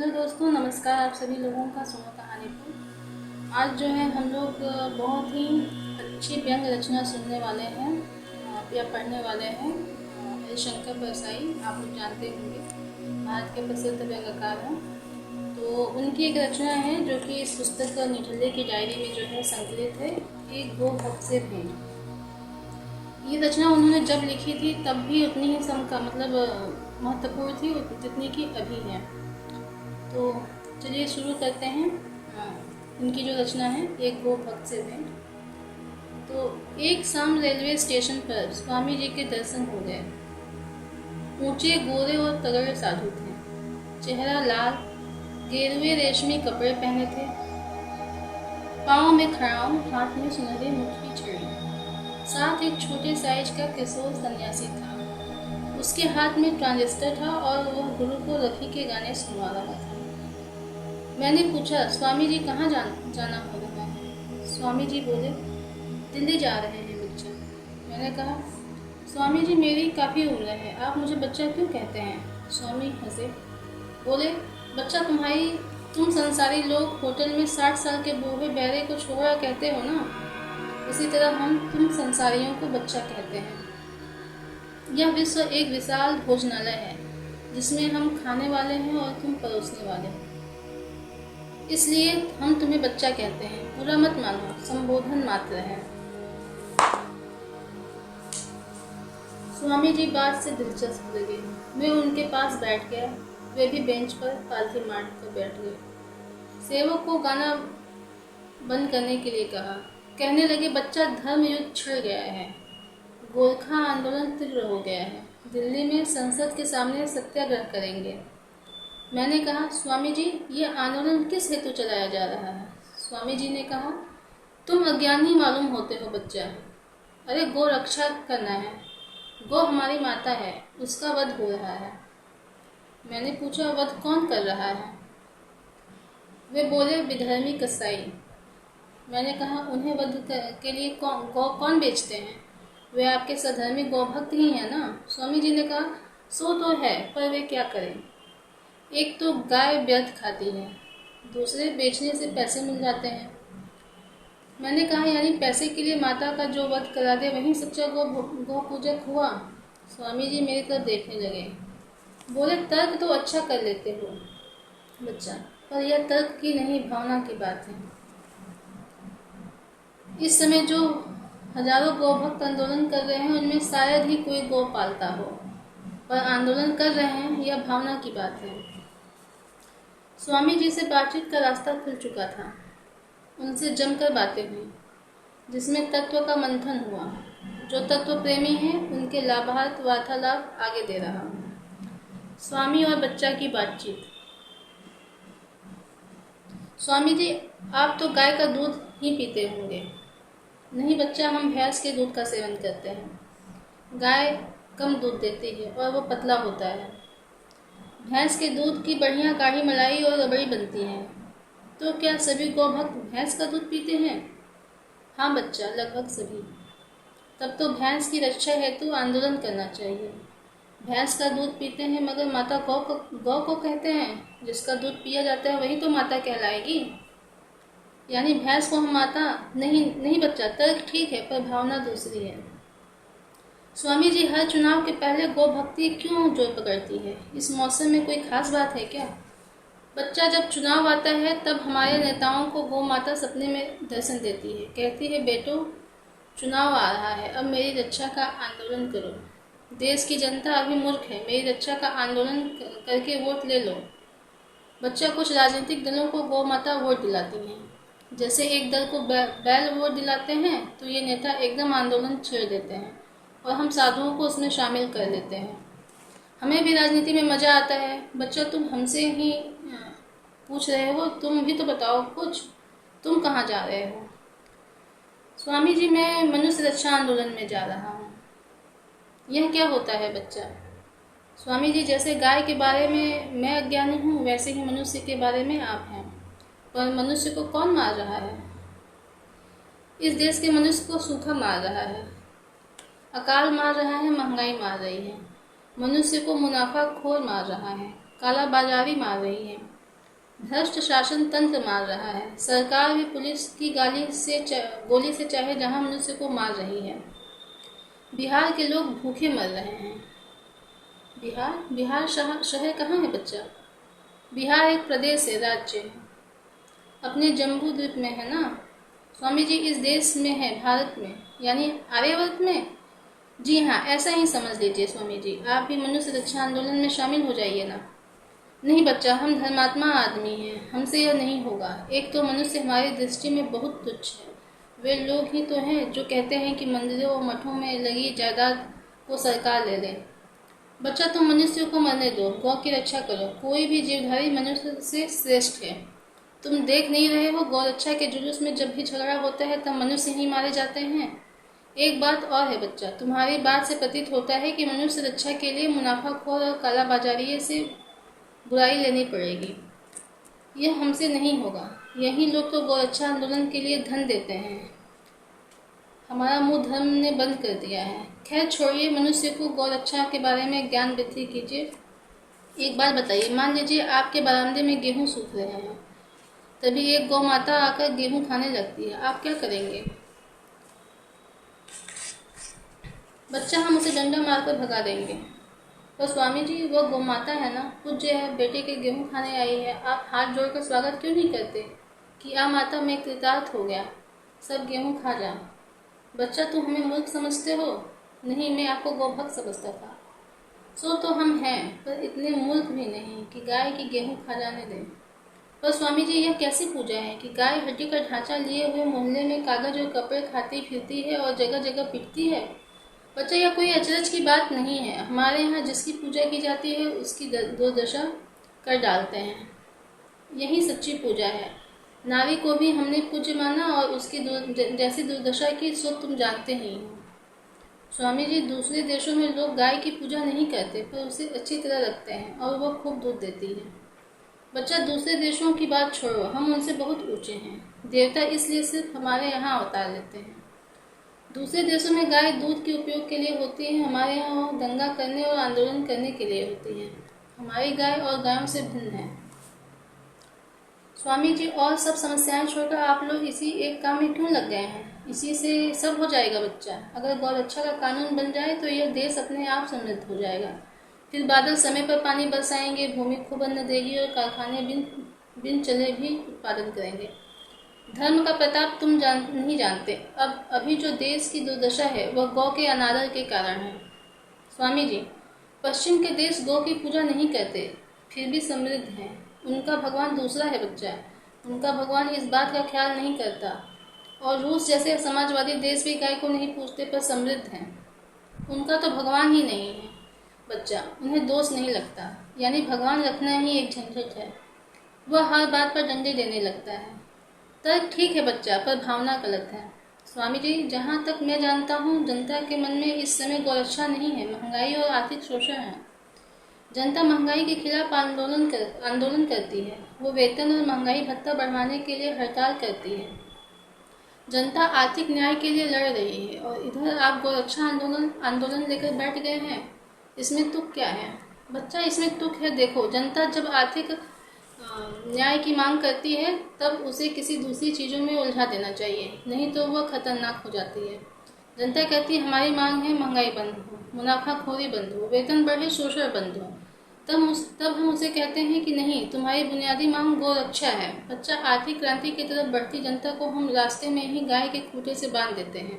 Hello दोस्तों, नमस्कार। आप सभी लोगों का सुनो कहानी पर। आज जो है हम लोग बहुत ही अच्छी व्यंग रचना सुनने वाले हैं या पढ़ने वाले हैं। हरिशंकर परसाई आप लोग जानते होंगे, भारत के प्रसिद्ध व्यंग्यकार हैं। तो उनकी एक रचना है जो कि इस पुस्तक निठल्ले की डायरी में जो है संकलित है, एक गो भक्त से भेंट। ये रचना उन्होंने जब लिखी थी तब भी उतनी ही सम का मतलब महत्वपूर्ण थी जितनी कि अभी है। तो चलिए शुरू करते हैं। इनकी जो रचना है, एक गो भक्त से भेंट। तो एक शाम रेलवे स्टेशन पर स्वामी जी के दर्शन हो गए। ऊंचे गोरे और तगड़े साधु थे, चेहरा लाल, गेरुए रेशमी कपड़े पहने थे, पाँव में खड़ाऊं, हाथ में सुनहरी मुठ की छड़ी। साथ एक छोटे साइज का किशोर सन्यासी था। उसके हाथ में ट्रांजिस्टर था और वह गुरु को रफी के गाने सुनवा रहा था। मैंने पूछा, स्वामी जी कहाँ जाना हो रहा है? स्वामी जी बोले, दिल्ली जा रहे हैं बच्चा। मैंने कहा, स्वामी जी मेरी काफ़ी उम्र है, आप मुझे बच्चा क्यों कहते हैं? स्वामी हंसे, बोले, बच्चा तुम संसारी लोग होटल में 60 साल के बूढ़े बैरे को छोरा कहते हो ना, उसी तरह तुम संसारियों को बच्चा कहते हैं। यह विश्व एक विशाल भोजनालय है जिसमें हम खाने वाले हैं और तुम परोसने वाले हो, इसलिए हम तुम्हें बच्चा कहते हैं। बुरा मत मानो, संबोधन मात्र है। स्वामी जी बात से दिलचस्प लगे। मैं उनके पास बैठ गया, वे भी बेंच पर पालथी मार कर बैठ गए। सेवक को गाना बंद करने के लिए कहा। कहने लगे, बच्चा, धर्म युद्ध छिड़ गया है, गोरखा आंदोलन तीव्र हो गया है, दिल्ली में संसद के सामने सत्याग्रह करेंगे। मैंने कहा, स्वामी जी ये आंदोलन किस हेतु चलाया जा रहा है? स्वामी जी ने कहा, तुम अज्ञानी मालूम होते हो बच्चा। अरे गौ रक्षा करना है, गौ हमारी माता है, उसका वध हो रहा है। मैंने पूछा, वध कौन कर रहा है? वे बोले, विधर्मी कसाई। मैंने कहा, उन्हें वध के लिए गौ कौन बेचते हैं? वे आपके सधर्मी गौ भक्त ही हैं ना? स्वामी जी ने कहा, सो तो है, पर वे क्या करें? एक तो गाय व्यर्थ खाती है, दूसरे बेचने से पैसे मिल जाते हैं। मैंने कहा, यानी पैसे के लिए माता का जो वध करा दे वही सच्चा गौ पूजक हुआ? स्वामी जी मेरी तरफ देखने लगे, बोले, तर्क तो अच्छा कर लेते हो बच्चा, पर यह तर्क की नहीं, भावना की बात है। इस समय जो हजारों गौ भक्त आंदोलन कर रहे हैं उनमें शायद ही कोई गौ पालता हो, पर आंदोलन कर रहे हैं, यह भावना की बात है। स्वामी जी से बातचीत का रास्ता खुल चुका था। उनसे जमकर बातें हुई, जिसमें तत्व का मंथन हुआ। जो तत्व प्रेमी हैं उनके लाभार्थ वार्तालाप आगे दे रहा हूँ। स्वामी और बच्चा की बातचीत। स्वामी जी, आप तो गाय का दूध ही पीते होंगे। नहीं बच्चा, हम भैंस के दूध का सेवन करते हैं। गाय कम दूध देती है और वो पतला होता है। भैंस के दूध की बढ़िया गाढ़ी मलाई और रबड़ी बनती है। तो क्या सभी गौ भक्त भैंस का दूध पीते हैं? हाँ बच्चा, लगभग सभी। तब तो भैंस की रक्षा हेतु आंदोलन करना चाहिए। भैंस का दूध पीते हैं मगर माता गौ को कहते हैं। जिसका दूध पिया जाता है वही तो माता कहलाएगी। यानी भैंस को हम माता नहीं बच्चा, तर्क ठीक है पर भावना दूसरी है। स्वामी जी, हर चुनाव के पहले गौ भक्ति क्यों जोर पकड़ती है? इस मौसम में कोई खास बात है क्या? बच्चा, जब चुनाव आता है तब हमारे नेताओं को गौ माता सपने में दर्शन देती है, कहती है, बेटो चुनाव आ रहा है, अब मेरी रक्षा का आंदोलन करो। देश की जनता अभी मूर्ख है, मेरी रक्षा का आंदोलन करके वोट ले लो। बच्चा, कुछ राजनीतिक दलों को गौ माता वोट दिलाती हैं। जैसे एक दल को बैल वोट दिलाते हैं तो ये नेता एकदम आंदोलन छेड़ देते हैं और हम साधुओं को उसमें शामिल कर लेते हैं। हमें भी राजनीति में मजा आता है। बच्चा, तुम हमसे ही पूछ रहे हो, तुम भी तो बताओ कुछ, तुम कहाँ जा रहे हो? स्वामी जी, मैं मनुष्य रक्षा आंदोलन में जा रहा हूँ। यह क्या होता है बच्चा? स्वामी जी, जैसे गाय के बारे में मैं अज्ञानी हूँ वैसे ही मनुष्य के बारे में आप हैं। पर मनुष्य को कौन मार रहा है? इस देश के मनुष्य को सूखा मार रहा है, अकाल मार रहा है, महंगाई मार रही है। मनुष्य को मुनाफाखोर मार रहा है, काला बाजारी मार रही है। भ्रष्ट शासन तंत्र मार रहा है। सरकार भी पुलिस की गोली से चाहे जहां मनुष्य को मार रही है। बिहार के लोग भूखे मर रहे हैं। बिहार शहर कहाँ है बच्चा? बिहार एक प्रदेश है, राज्य है, अपने जम्बू द्वीप में है ना स्वामी जी। इस देश में है, भारत में, यानी आर्यवर्त में। जी हाँ, ऐसा ही समझ लीजिए स्वामी जी। आप भी मनुष्य रक्षा आंदोलन में शामिल हो जाइए ना। नहीं बच्चा, हम धर्मात्मा आदमी हैं, हमसे यह नहीं होगा। एक तो मनुष्य हमारी दृष्टि में बहुत तुच्छ है। वे लोग ही तो हैं जो कहते हैं कि मंदिरों और मठों में लगी जायदाद को सरकार ले ले। बच्चा, तुम मनुष्य को मरने दो, गौ की रक्षा करो। कोई भी जीवधारी मनुष्य से श्रेष्ठ है। तुम देख नहीं रहे हो, गौ रक्षा के जुलूस में जब भी झगड़ा होता है तब मनुष्य ही मारे जाते हैं। एक बात और है बच्चा, तुम्हारी बात से प्रतीत होता है कि मनुष्य रक्षा के लिए मुनाफाखोर और कालाबाजारी से बुराई लेनी पड़ेगी। यह हमसे नहीं होगा। यही लोग तो गौ रक्षा आंदोलन के लिए धन देते हैं। हमारा मुंह धर्म ने बंद कर दिया है। खैर छोड़िए, मनुष्य को गौ रक्षा के बारे में ज्ञान वृद्धि कीजिए। एक बात बताइए, मान लीजिए आपके बरामदे में गेहूं सूख रहे हैं, तभी एक गौ माता आकर गेहूं खाने लगती है, आप क्या करेंगे? बच्चा, हम उसे डंडा मारकर भगा देंगे। तो स्वामी जी, वह गौ माता है ना, पूज्य है, बेटे के गेहूं खाने आई है, आप हाथ जोड़कर स्वागत क्यों नहीं करते कि आ माता, मैं कृतार्थ हो गया, सब गेहूं खा जा। बच्चा, तुम हमें मूर्ख समझते हो? नहीं, मैं आपको गौभक्त समझता था। सो तो हम हैं, पर इतने मूर्ख भी नहीं कि गाय की गेहूं खा जाने दें। पर स्वामी जी, यह कैसी पूजा है कि गाय हड्डी का ढांचा लिए हुए मोहल्ले में कागज और कपड़े खाती फिरती है और जगह जगह पिटती है? बच्चा, यह कोई अचरज की बात नहीं है। हमारे यहाँ जिसकी पूजा की जाती है उसकी दुर्दशा कर डालते हैं। यही सच्ची पूजा है। नारी को भी हमने पूज्य माना और उसकी जैसी दुर्दशा की सो तुम जानते ही हो। स्वामी जी, दूसरे देशों में लोग गाय की पूजा नहीं करते, पर उसे अच्छी तरह रखते हैं और वह खूब दूध देती है। बच्चा, दूसरे देशों की बात छोड़ो, हम उनसे बहुत ऊंचे हैं। देवता इसलिए सिर्फ हमारे यहाँ अवतार लेते हैं। दूसरे देशों में गाय दूध के उपयोग के लिए होती है, हमारे यहाँ वो दंगा करने और आंदोलन करने के लिए होती है। हमारी गाय और गायों से भिन्न है। स्वामी जी, और सब समस्याएं छोड़कर आप लोग इसी एक काम में क्यों लग गए हैं? इसी से सब हो जाएगा बच्चा। अगर गौ रक्षा का कानून बन जाए तो यह देश अपने आप समृद्ध हो जाएगा। फिर बादल समय पर पानी बरसाएंगे, भूमि खूब अन्न देगी और कारखाने बिन चले भी उत्पादन करेंगे। धर्म का प्रताप तुम नहीं जानते। अभी जो देश की दुर्दशा है वह गौ के अनादर के कारण है। स्वामी जी, पश्चिम के देश गौ की पूजा नहीं करते, फिर भी समृद्ध हैं। उनका भगवान दूसरा है बच्चा। उनका भगवान इस बात का ख्याल नहीं करता। और रूस जैसे समाजवादी देश भी गाय को नहीं पूजते, पर समृद्ध हैं। उनका तो भगवान ही नहीं है बच्चा, उन्हें दोष नहीं लगता। यानी भगवान रखना ही एक झंझट है। वह हर बात पर डंडे देने लगता है। तर्क ठीक है बच्चा, पर भावना गलत है। स्वामी जी, जहाँ तक मैं जानता हूँ, जनता के मन में इस समय गौरक्षा नहीं है, महंगाई और आर्थिक शोषण है। जनता महंगाई के खिलाफ आंदोलन करती है। वो वेतन और महंगाई भत्ता बढ़ाने के लिए हड़ताल करती है। जनता आर्थिक न्याय के लिए लड़ रही है और इधर आप गौरक्षा आंदोलन लेकर बैठ गए हैं। इसमें तुक क्या है बच्चा? इसमें तुक है, देखो, जनता जब आर्थिक न्याय की मांग करती है तब उसे किसी दूसरी चीज़ों में उलझा देना चाहिए, नहीं तो वह खतरनाक हो जाती है। जनता कहती है हमारी मांग है महंगाई बंद हो, मुनाफाखोरी बंद हो, वेतन बढ़े, शोषण बंद हो। तब हम उसे कहते हैं कि नहीं, तुम्हारी बुनियादी मांग गौ रक्षा है। बच्चा, आर्थिक क्रांति की तरफ बढ़ती जनता को हम रास्ते में ही गाय के खूंटे से बांध देते हैं।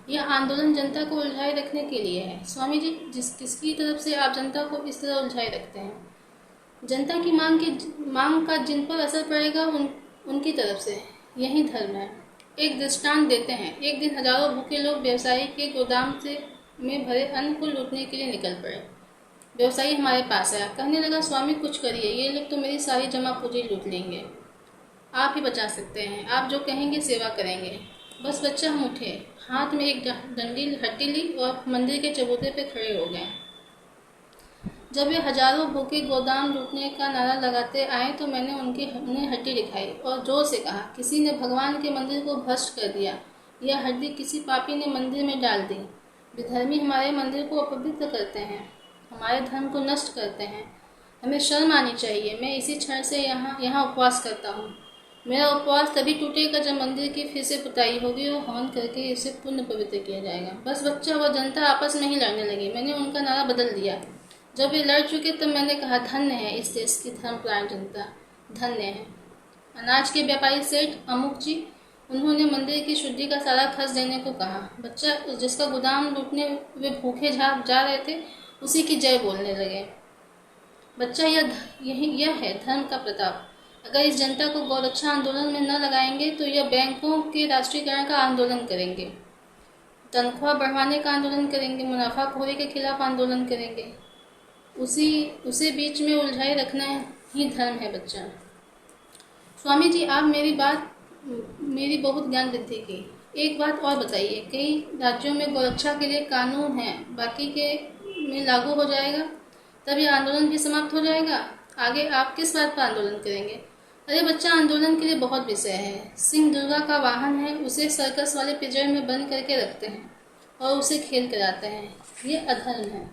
यह आंदोलन जनता को उलझाए रखने के लिए है। स्वामी जी, किसकी तरफ से आप जनता को इस तरह उलझाए रखते हैं? जनता की मांग का जिन पर असर पड़ेगा उनकी तरफ से। यही धर्म है। एक दृष्टांत देते हैं। एक दिन हजारों भूखे लोग व्यवसायी के गोदाम में भरे अन्न को लूटने के लिए निकल पड़े। व्यवसायी हमारे पास आया, कहने लगा, स्वामी कुछ करिए, ये लोग तो मेरी सारी जमा पूंजी लूट लेंगे। आप ही बचा सकते हैं, आप जो कहेंगे सेवा करेंगे। बस बच्चा, हम उठे, हाथ में एक डंडी हट्टी ली और मंदिर के चबूतरे पे खड़े हो गए। जब वे हजारों भूखे गोदाम लूटने का नारा लगाते आए तो मैंने उन्हें हड्डी दिखाई और जोर से कहा, किसी ने भगवान के मंदिर को भ्रष्ट कर दिया। यह हड्डी किसी पापी ने मंदिर में डाल दी। विधर्मी हमारे मंदिर को अपवित्र करते हैं, हमारे धर्म को नष्ट करते हैं। हमें शर्म आनी चाहिए। मैं इसी क्षण से यहाँ उपवास करता हूँ। मेरा उपवास तभी टूटेगा जब मंदिर की फिर से पुताई होगी और हवन करके इसे पुण्य पवित्र किया जाएगा। बस बच्चा व जनता आपस में ही लड़ने लगी। मैंने उनका नारा बदल दिया। जब वे लड़ चुके तब मैंने कहा, धन्य है इस देश की धर्मपरायण जनता, धन्य है। अनाज के व्यापारी सेठ अमुक जी, उन्होंने मंदिर की शुद्धि का सारा खर्च देने को कहा। बच्चा जिसका गोदाम लूटने वे भूखे जा रहे थे, उसी की जय बोलने लगे। बच्चा यह है धर्म का प्रताप। अगर इस जनता को गौरक्षा आंदोलन में न लगाएंगे तो यह बैंकों के राष्ट्रीयकरण का आंदोलन करेंगे, तनख्वाह बढ़वाने का आंदोलन करेंगे, मुनाफाखोरी के खिलाफ आंदोलन करेंगे। उसे बीच में उलझाए रखना ही धर्म है बच्चा। स्वामी जी, आप मेरी बहुत ज्ञान वृद्धि की। एक बात और बताइए, कई राज्यों में गौरक्षा के लिए कानून है, बाकी के में लागू हो जाएगा, तब यह आंदोलन भी समाप्त हो जाएगा। आगे आप किस बात पर आंदोलन करेंगे? अरे बच्चा, आंदोलन के लिए बहुत विषय है। सिंह दुर्गा का वाहन है, उसे सर्कस वाले पिंजरे में बंद करके रखते हैं और उसे खेल कराते हैं। ये अधर्म है।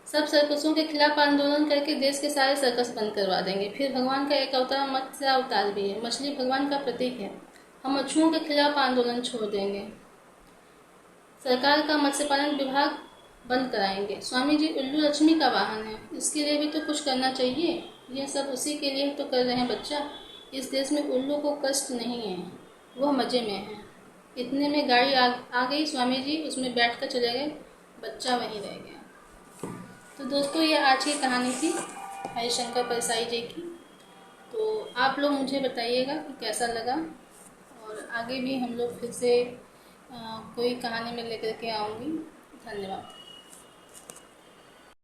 सब सर्कसों के खिलाफ आंदोलन करके देश के सारे सर्कस बंद करवा देंगे। फिर भगवान का एक अवतार मत्स्य अवतार भी है। मछली भगवान का प्रतीक है। हम मछुओं के खिलाफ आंदोलन छोड़ देंगे। सरकार का मत्स्य पालन विभाग बंद कराएंगे। स्वामी जी, उल्लू लक्ष्मी का वाहन है, इसके लिए भी तो कुछ करना चाहिए। यह सब उसी के लिए तो कर रहे हैं बच्चा। इस देश में उल्लू को कष्ट नहीं है, वह मजे में है। इतने में गाड़ी आ गई। स्वामी जी उसमें बैठकर चले गए। बच्चा वहीं रह गया। तो दोस्तों, ये आज की कहानी थी हरिशंकर परसाई जी की। तो आप लोग मुझे बताइएगा कि कैसा लगा, और आगे भी हम लोग फिर से कोई कहानी में लेकर के आऊँगी। धन्यवाद।